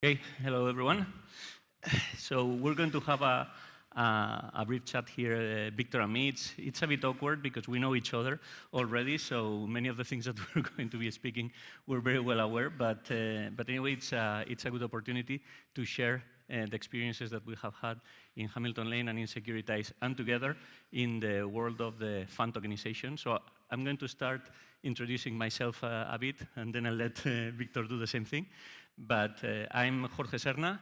Okay, hello everyone. So we're going to have a brief chat here, Victor and me. It's a bit awkward because we know each other already, so many of the things that we're going to be speaking, we're very well aware. But anyway, it's a good opportunity to share the experiences that we have had in Hamilton Lane and in Securitize, and together in the world of the fund tokenization. So I'm going to start introducing myself a bit, and then I'll let Victor do the same thing. But I'm Jorge Serna.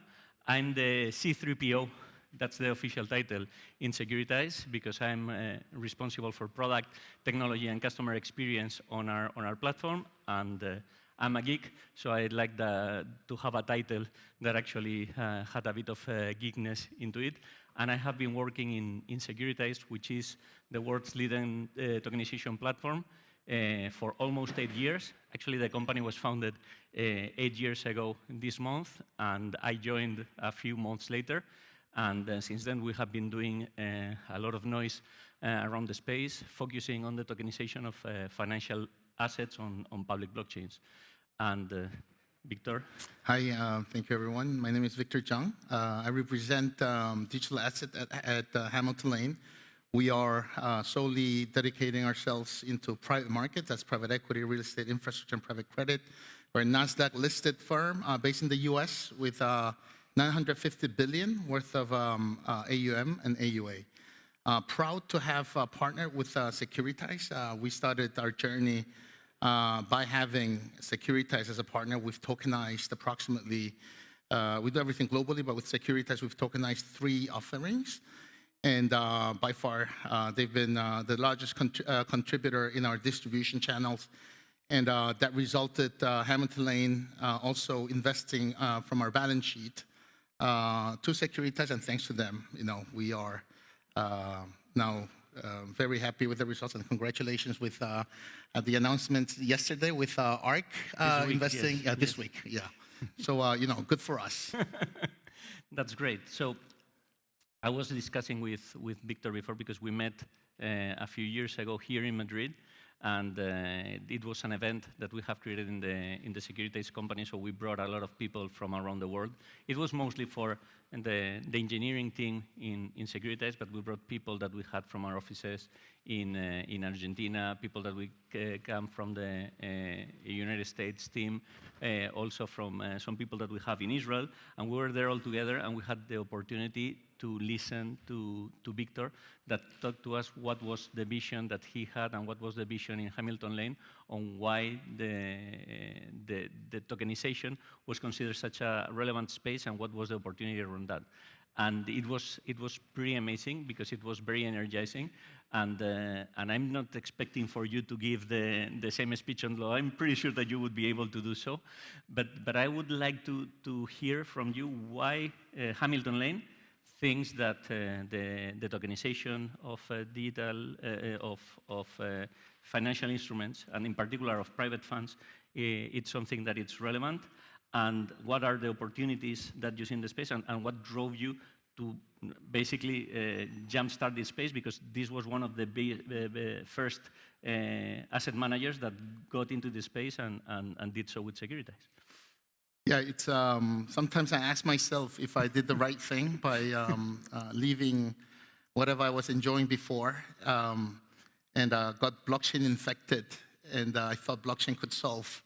I'm the C3PO. That's the official title in Securitize, because I'm responsible for product, technology, and customer experience on our platform. And I'm a geek, so I'd like to have a title that actually had a bit of geekness into it. And I have been working in Securitize, which is the world's leading tokenization platform, for almost 8 years. Actually, the company was founded 8 years ago this month, and I joined a few months later. And since then, we have been doing a lot of noise around the space, focusing on the tokenization of financial assets on public blockchains. And Victor? Hi, thank you, everyone. My name is Victor Zhang. I represent digital asset at Hamilton Lane. We are solely dedicating ourselves into private markets, that's private equity, real estate, infrastructure, and private credit. We're a NASDAQ-listed firm based in the US with $950 billion worth of AUM and AUA. Proud to have partnered with Securitize. We started our journey by having Securitize as a partner. We've tokenized approximately, we do everything globally, but with Securitize, we've tokenized 3 offerings. And by far, they've been the largest contributor in our distribution channels. And that resulted Hamilton Lane also investing from our balance sheet to Securitize, and thanks to them, we are now very happy with the results, and congratulations with the announcement yesterday with ARK investing. Yes. This week, yeah. So, good for us. That's great. So I was discussing with Victor before, because we met a few years ago here in Madrid, and it was an event that we have created in the Securitize company, so we brought a lot of people from around the world. It was mostly for the engineering team in Securitize, but we brought people that we had from our offices in Argentina, people that we come from the United States team, also from some people that we have in Israel, and we were there all together, and we had the opportunity to listen to Victor, that talked to us what was the vision that he had and what was the vision in Hamilton Lane on why the tokenization was considered such a relevant space and what was the opportunity around that. And it was pretty amazing, because it was very energizing. And I'm not expecting for you to give the same speech on law. I'm pretty sure that you would be able to do so. But I would like to hear from you why Hamilton Lane thinks that the tokenization of digital, of financial instruments, and in particular of private funds, it's something that it's relevant. And what are the opportunities that you see in the space, and what drove you to basically jumpstart this space, because this was one of the first asset managers that got into this space and did so with Securitize. Yeah, it's sometimes I ask myself if I did the right thing by leaving whatever I was enjoying before, and got blockchain infected, and I thought blockchain could solve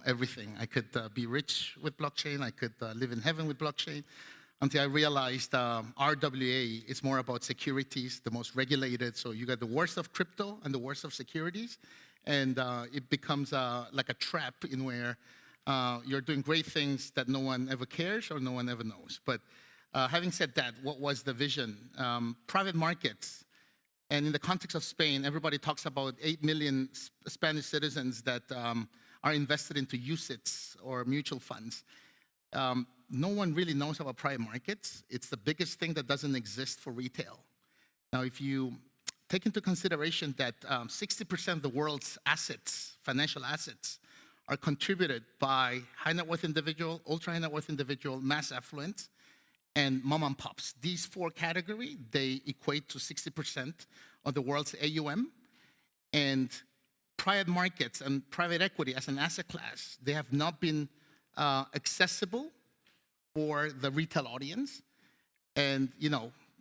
everything. I could be rich with blockchain, I could live in heaven with blockchain, until I realized RWA is more about securities, the most regulated. So you got the worst of crypto and the worst of securities, and it becomes like a trap in where you're doing great things that no one ever cares or no one ever knows. But having said that, what was the vision? Private markets, and in the context of Spain, everybody talks about 8 million Spanish citizens that are invested into UCITS or mutual funds. No one really knows about private markets. It's the biggest thing that doesn't exist for retail. Now, if you take into consideration that 60% of the world's assets, financial assets, are contributed by high net worth individual, ultra high net worth individual, mass affluent, and mom and pops. These 4 categories, they equate to 60% of the world's AUM. And private markets and private equity as an asset class, they have not been accessible for the retail audience. And,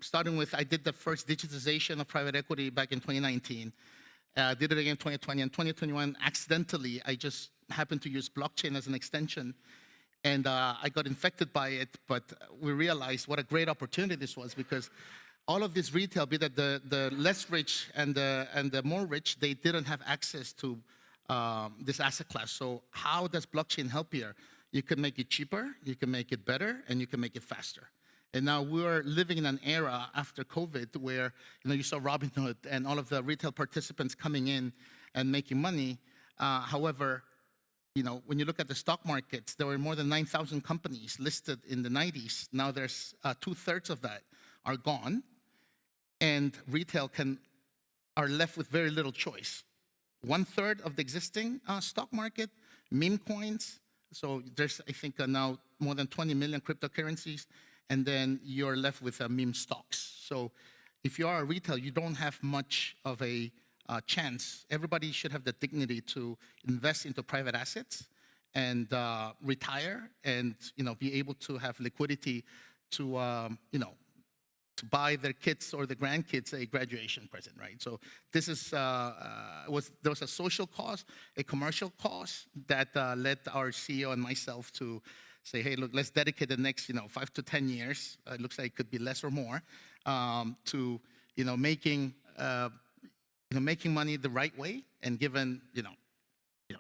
starting with, I did the first digitization of private equity back in 2019. Did it again in 2020. And 2021, accidentally, I just happened to use blockchain as an extension. And I got infected by it, but we realized what a great opportunity this was, because all of this retail, be that the less rich and the more rich, they didn't have access to this asset class. So how does blockchain help here? You can make it cheaper, you can make it better, and you can make it faster. And now we're living in an era after COVID where you saw Robinhood and all of the retail participants coming in and making money. However, when you look at the stock markets, there were more than 9,000 companies listed in the 90s. Now there's 2/3 of that are gone, and retail are left with very little choice. 1/3 of the existing stock market, meme coins. So there's, I think, now more than 20 million cryptocurrencies, and then you're left with meme stocks. So if you are a retail, you don't have much of a chance. Everybody should have the dignity to invest into private assets and retire, and be able to have liquidity to to buy their kids or their grandkids a graduation present, right? So this is there was a social cause, a commercial cause that led our CEO and myself to say, hey, look, let's dedicate the next 5 to 10 years. It looks like it could be less or more, to making making money the right way. And given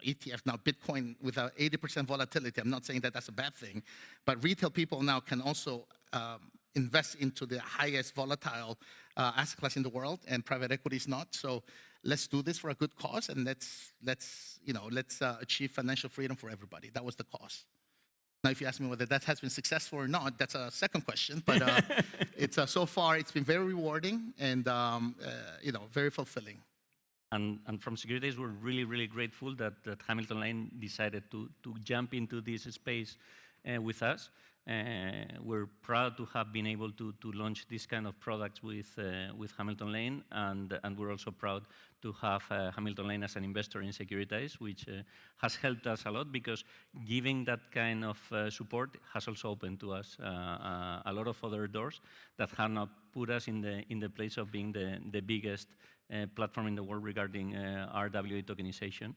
ETF, now Bitcoin with 80% volatility, I'm not saying that that's a bad thing, but retail people now can also invest into the highest volatile asset class in the world, and private equity is not. So let's do this for a good cause, and let's achieve financial freedom for everybody. That was the cause. Now, if you ask me whether that has been successful or not, that's a second question. But it's so far it's been very rewarding and very fulfilling. And from Securitize, we're really, really grateful that Hamilton Lane decided to jump into this space with us. We're proud to have been able to launch this kind of products with Hamilton Lane, and we're also proud to have Hamilton Lane as an investor in Securitize, which has helped us a lot, because giving that kind of support has also opened to us a lot of other doors that have not put us in the place of being the biggest platform in the world regarding RWA tokenization.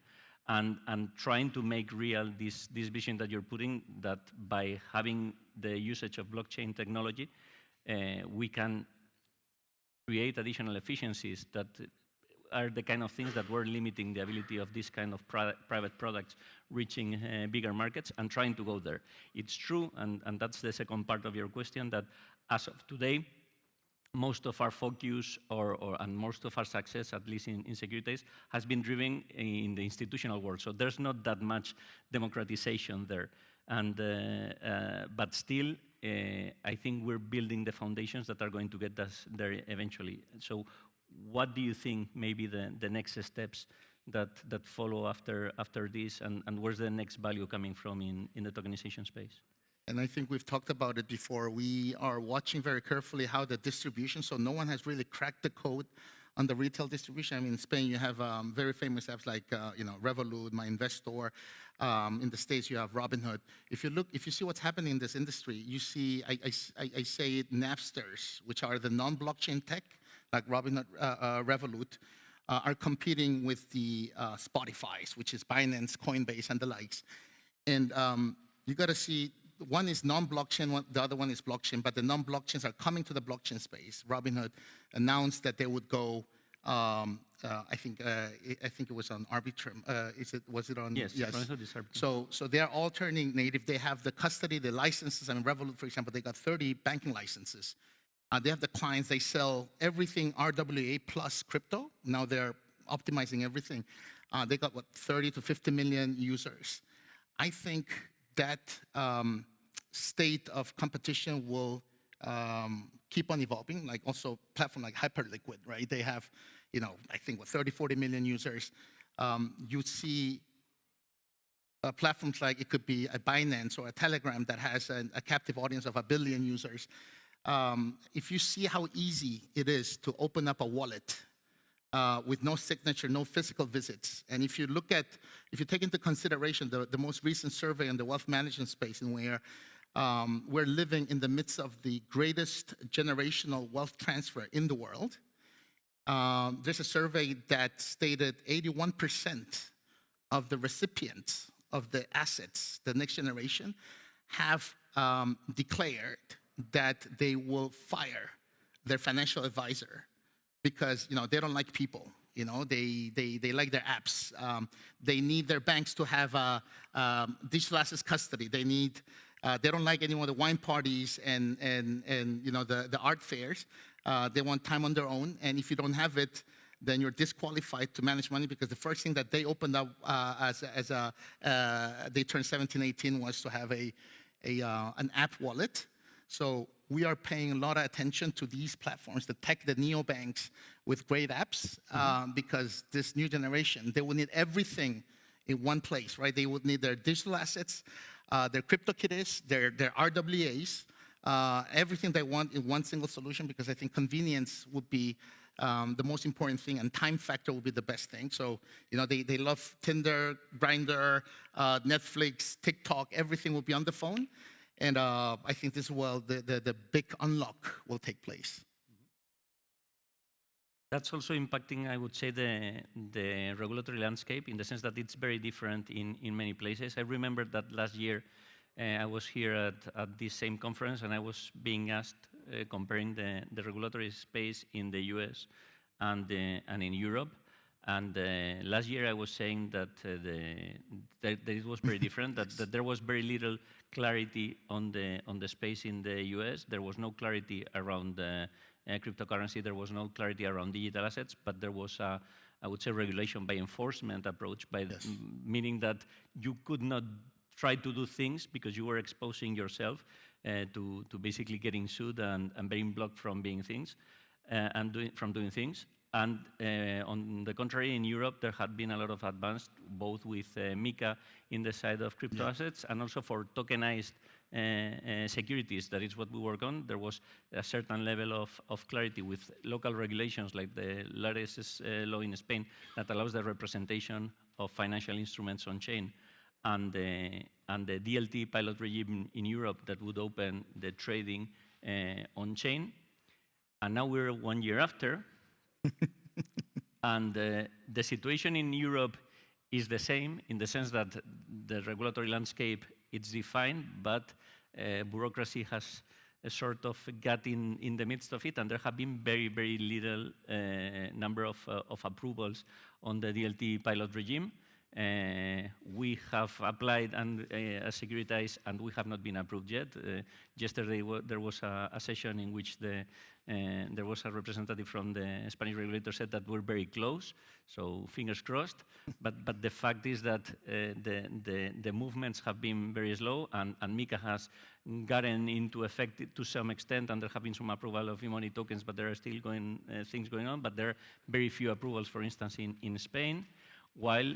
And trying to make real this vision that you're putting, that by having the usage of blockchain technology, we can create additional efficiencies that are the kind of things that were limiting the ability of this kind of private products reaching bigger markets and trying to go there. It's true, and that's the second part of your question, that as of today, most of our focus and most of our success, at least in Securitize, has been driven in the institutional world. So there's not that much democratization there. And, but still, I think we're building the foundations that are going to get us there eventually. So what do you think maybe the next steps that follow after this, and where's the next value coming from in the tokenization space? And I think we've talked about it before. We are watching very carefully how the distribution, so no one has really cracked the code on the retail distribution. I mean, in Spain, you have very famous apps like, Revolut, My Investor. In the States, you have Robinhood. If you see what's happening in this industry, you see, I say it, Napsters, which are the non-blockchain tech, like Robinhood, Revolut, are competing with the Spotifys, which is Binance, Coinbase, and the likes. And you got to see, one is non-blockchain, the other one is blockchain, but the non-blockchains are coming to the blockchain space. Robinhood announced that they would go, I think it was on Arbitrum. Was it on? Yes. Robinhood is Arbitrum. So they are all turning native. They have the custody, the licenses. I mean, Revolut, for example, they got 30 banking licenses. They have the clients. They sell everything RWA plus crypto. Now they're optimizing everything. They got, 30 to 50 million users. I think that state of competition will keep on evolving, like also platform like Hyperliquid, right? They have, I think 30, 40 million users. You see platforms like, it could be a Binance or a Telegram that has a captive audience of 1 billion users. If you see how easy it is to open up a wallet with no signature, no physical visits. And if you take into consideration the most recent survey in the wealth management space, in where we're living in the midst of the greatest generational wealth transfer in the world. There's a survey that stated 81% of the recipients of the assets, the next generation, have declared that they will fire their financial advisor because they don't like people. They like their apps. They need their banks to have digital assets custody. They don't like any of the wine parties and the art fairs. They want time on their own, and if you don't have it, then you're disqualified to manage money, because the first thing that they opened up they turned 17, 18 was to have an app wallet. So we are paying a lot of attention to these platforms, the neobanks with great apps, because this new generation, they will need everything in one place, right? They would need their digital assets, their CryptoKitties, their RWAs, everything they want in one single solution, because I think convenience would be the most important thing, and time factor will be the best thing. So, they love Tinder, Grindr, Netflix, TikTok, everything will be on the phone. And I think this is where the big unlock will take place. That's also impacting, I would say, the regulatory landscape, in the sense that it's very different in many places. I remember that last year I was here at this same conference, and I was being asked comparing the regulatory space in the US and in Europe. And last year I was saying that it was very different, that there was very little clarity on the space in the US. There was no clarity around cryptocurrency. There was no clarity around digital assets, but there was I would say, regulation by enforcement approach, meaning that you could not try to do things because you were exposing yourself to basically getting sued and being blocked from being things from doing things. And on the contrary, in Europe, there had been a lot of advance, both with MiCA in the side of crypto assets, and also for tokenized securities. That is what we work on. There was a certain level of clarity with local regulations, like the latest law in Spain that allows the representation of financial instruments on chain, and the DLT pilot regime in Europe that would open the trading on chain. And now we're 1 year after. And the situation in Europe is the same, in the sense that the regulatory landscape is defined, but bureaucracy has a sort of got in the midst of it, and there have been very, very little number of approvals on the DLT pilot regime. We have applied as Securitize, and we have not been approved yet. Yesterday there was a session in which there was a representative from the Spanish regulator said that we're very close, so fingers crossed. But the fact is that the movements have been very slow, and MiCA has gotten into effect to some extent, and there have been some approval of e-money tokens, but there are still things going on. But there are very few approvals, for instance, in Spain, while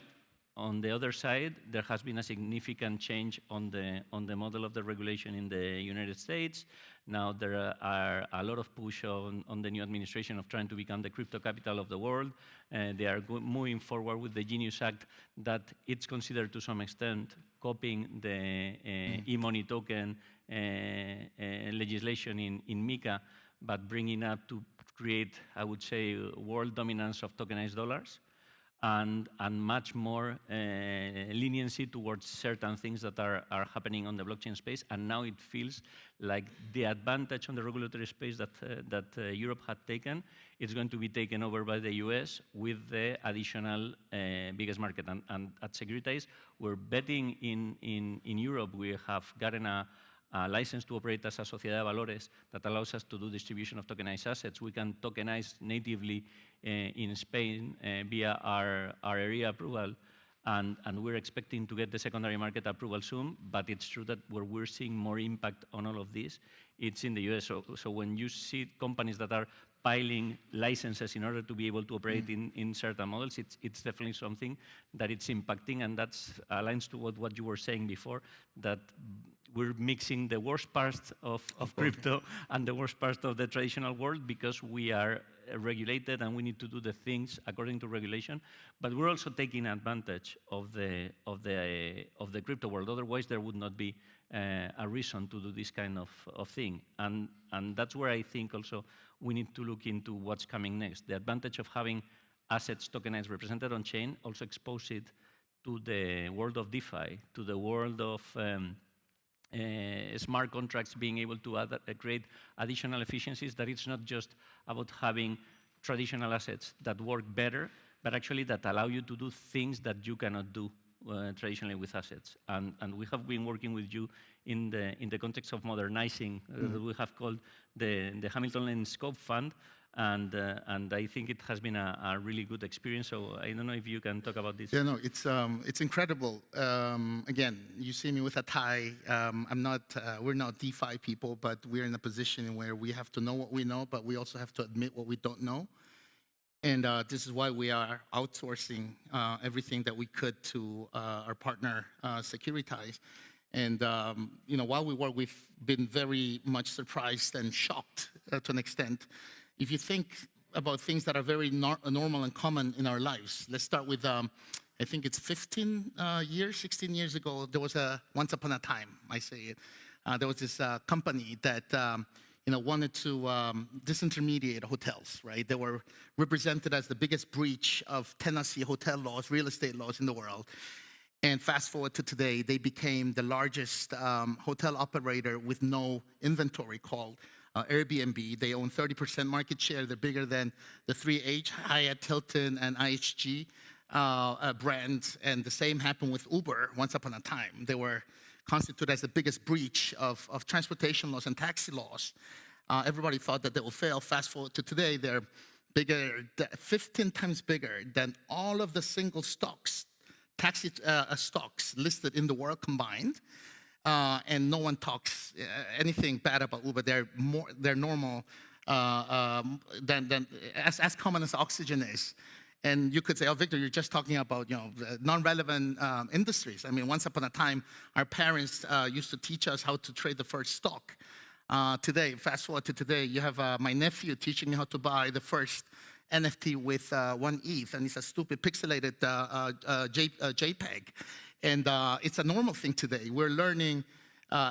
on the other side, there has been a significant change on the model of the regulation in the United States. Now there are a lot of push on the new administration of trying to become the crypto capital of the world. They are moving forward with the Genius Act, that it's considered to some extent copying the e-money token legislation in MiCA, but bringing up to create, I would say, world dominance of tokenized dollars. And much more leniency towards certain things that are happening on the blockchain space. And now it feels like the advantage on the regulatory space that Europe had taken is going to be taken over by the US with the additional biggest market. And at Securitize, we're betting in Europe. We have gotten a license to operate as a Sociedad de Valores that allows us to do distribution of tokenized assets. We can tokenize natively in Spain via our area approval, and we're expecting to get the secondary market approval soon. But it's true that where we're seeing more impact on all of this, it's in the US. So when you see companies that are piling licenses in order to be able to operate in certain models, it's definitely something that it's impacting, and that aligns to what you were saying before, that we're mixing the worst parts of crypto and the worst part of the traditional world, because we are regulated and we need to do the things according to regulation, but we're also taking advantage of the crypto world. Otherwise, there would not be a reason to do this kind of thing. And that's where I think also we need to look into what's coming next. The advantage of having assets tokenized represented on chain also expose it to the world of DeFi, to the world of smart contracts being able to create additional efficiencies, that it's not just about having traditional assets that work better, but actually that allow you to do things that you cannot do traditionally with assets. And we have been working with you in the context of modernizing, we have called the Hamilton Lane Scope Fund, and I think it has been a really good experience. So I don't know if you can talk about this. Yeah, no, it's incredible. Again, you see me with a tie. We're not DeFi people, but we're in a position where we have to know what we know, but we also have to admit what we don't know. And this is why we are outsourcing everything that we could to our partner, Securitize. And while we work, we've been very much surprised and shocked to an extent. If you think about things that are very normal and common in our lives, let's start with, I think it's 16 years ago, there was once upon a time, I say it, there was this company that wanted to disintermediate hotels, right? They were represented as the biggest breach of tenancy hotel laws, real estate laws in the world. And fast forward to today, they became the largest hotel operator with no inventory called Airbnb. They own 30% market share. They're bigger than the 3H, Hyatt, Hilton, and IHG brands. And the same happened with Uber once upon a time. They were constituted as the biggest breach of transportation laws and taxi laws. Everybody thought that they will fail. Fast forward to today, they're bigger, 15 times bigger than all of the single stocks, taxi stocks listed in the world combined. And no one talks anything bad about Uber. They're normal than as common as oxygen is. And you could say, oh, Victor, you're just talking about non-relevant industries. I mean, once upon a time, our parents used to teach us how to trade the first stock. Today, fast forward to today, you have my nephew teaching me how to buy the first NFT with 1 ETH, and it's a stupid pixelated JPEG. And it's a normal thing today. We're learning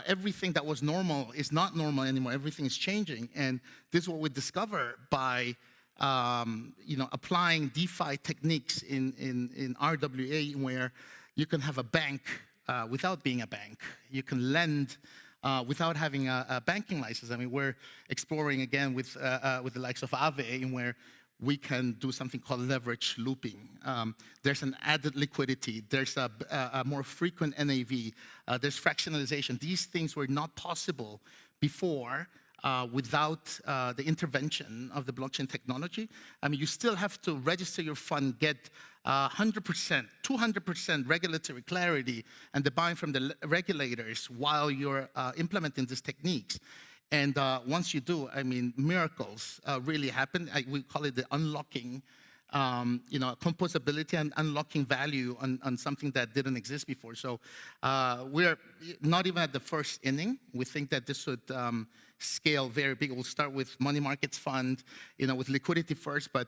everything that was normal is not normal anymore. Everything is changing. And this is what we discover by applying DeFi techniques in RWA, where you can have a bank without being a bank. You can lend without having a banking license. I mean, we're exploring again with the likes of Aave, in where we can do something called leverage looping. There's an added liquidity. There's a more frequent NAV. There's fractionalization. These things were not possible before without the intervention of the blockchain technology. I mean, you still have to register your fund, get 100%, 200% regulatory clarity and the buy-in from the regulators while you're implementing these techniques. And once you do, I mean, miracles really happen. We call it the unlocking, composability and unlocking value on something that didn't exist before. So we're not even at the first inning. We think that this would scale very big. We'll start with money markets fund, with liquidity first, but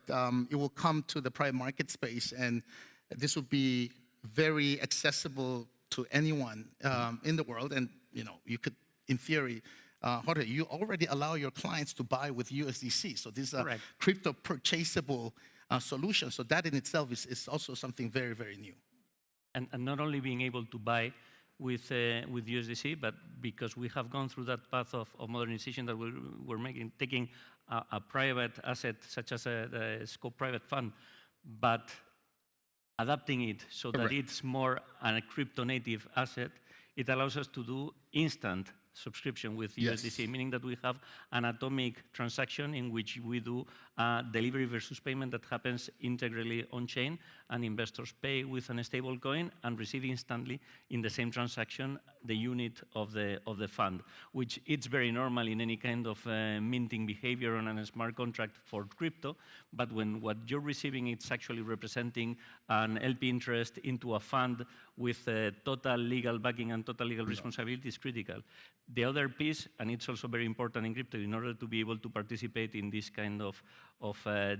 it will come to the private market space, and this will be very accessible to anyone in the world. And you could, in theory, Jorge, you already allow your clients to buy with USDC. So this is a crypto purchasable solution. So that in itself is also something very, very new. And not only being able to buy with USDC, but because we have gone through that path of modernization that we're taking a private asset such as the Scope Private Fund, but adapting it so that it's more a crypto native asset, it allows us to do instant subscription with USDC, meaning that we have an atomic transaction in which we do delivery versus payment that happens integrally on-chain, and investors pay with a stable coin and receive instantly in the same transaction the unit of the fund, which it's very normal in any kind of minting behavior on a smart contract for crypto. But when what you're receiving it's actually representing an LP interest into a fund with total legal backing and total legal responsibility is critical. The other piece, and it's also very important in crypto, in order to be able to participate in this kind of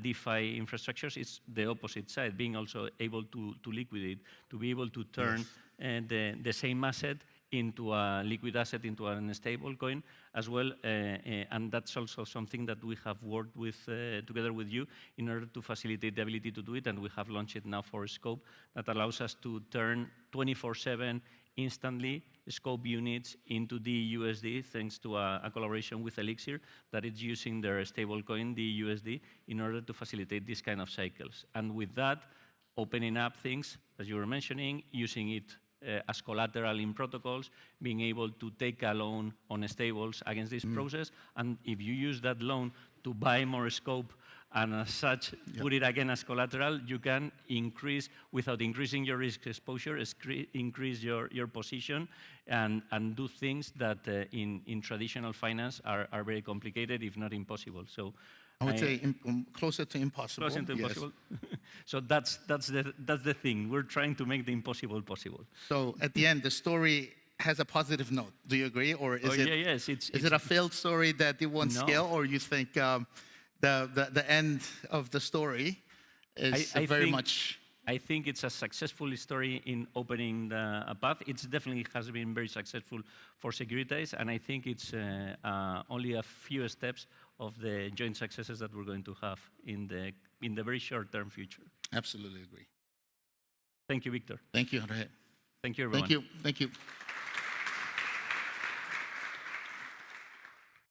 DeFi infrastructures, it's the opposite side, being also able to liquidate, to be able to turn the same asset into a liquid asset, into a stable coin as well. And that's also something that we have worked with together with you in order to facilitate the ability to do it. And we have launched it now for Scope that allows us to turn 24/7 instantly Scope units into the USD thanks to a collaboration with Elixir that is using their stablecoin, the USD, in order to facilitate these kind of cycles. And with that, opening up things, as you were mentioning, using it as collateral in protocols, being able to take a loan on stables against this process. And if you use that loan to buy more Scope and as such put it again as collateral, you can increase, without increasing your risk exposure, increase your position and do things that in traditional finance are very complicated, if not impossible. So I would say closer to impossible. Closer to impossible. So that's the thing. We're trying to make the impossible possible. So at the end, the story has a positive note. Do you agree, or is it a failed story that it won't scale, or you think the end of the story is very much? I think it's a successful story in opening a path. It definitely has been very successful for Securitize, and I think it's only a few steps of the joint successes that we're going to have in the very short-term future. Absolutely agree. Thank you, Victor. Thank you, Jorge. Thank you, everyone. Thank you.